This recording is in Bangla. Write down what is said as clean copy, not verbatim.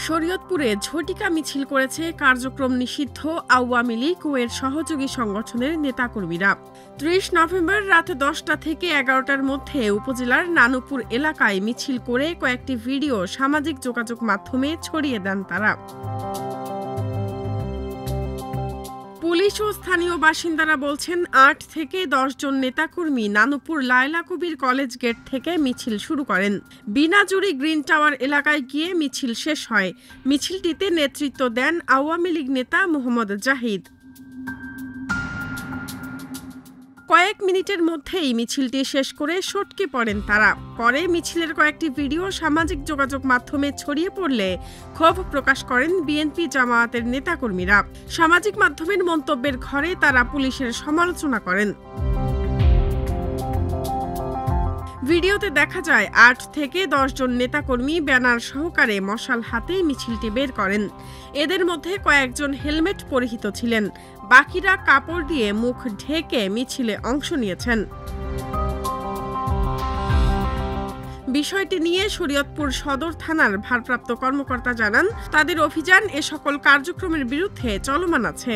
শরীয়তপুরে ঝটিকা মিছিল করেছে কার্যক্রম নিষিদ্ধ আওয়ামী লীগ ও এর সহযোগী সংগঠনের নেতাকর্মীরা। ৩০ নভেম্বর রাত ১০টা থেকে ১১টার মধ্যে উপজেলার নানুপুর এলাকায় মিছিল করে কয়েকটি ভিডিও সামাজিক যোগাযোগ মাধ্যমে ছড়িয়ে দেন তারা। পুলিশ ও স্থানীয় বাসিন্দারা বলছেন ৮ থেকে ১০ জন নেতাকর্মী নানুপুর লায়লা কবির কলেজ গেট থেকে মিছিল শুরু করেন। বিনাজুরি গ্রিন টাওয়ার এলাকায় গিয়ে মিছিল শেষ হয়। মিছিলটিতে নেতৃত্ব দেন আওয়ামী লীগ নেতা মোহাম্মদ জাহিদ। কয়েক মিনিটের মধ্যেই মিছিলটি শেষ করে সটকে পড়েন তারা। পরে মিছিলের কয়েকটি ভিডিও সামাজিক যোগাযোগ মাধ্যমে ছড়িয়ে পড়লে ক্ষোভ প্রকাশ করেন বিএনপি জামায়াতের নেতাকর্মীরা। সামাজিক মাধ্যমের মন্তব্যের ঘরে তারা পুলিশের সমালোচনা করেন। ভিডিওতে দেখা যায় ৮ থেকে ১০ জন নেতাকর্মী ব্যানার সহকারে মশাল হাতেই মিছিলটি বের করেন। এদের মধ্যে কয়েকজন হেলমেট পরিহিত ছিলেন, বাকিরা কাপড় দিয়ে মুখ ঢেকে মিছিলে অংশ নিয়েছেন। বিষয়টি নিয়ে শরীয়তপুর সদর থানার ভারপ্রাপ্ত কর্মকর্তা জানান, তাদের অভিযান এ সকল কার্যক্রমের বিরুদ্ধে চলমান আছে।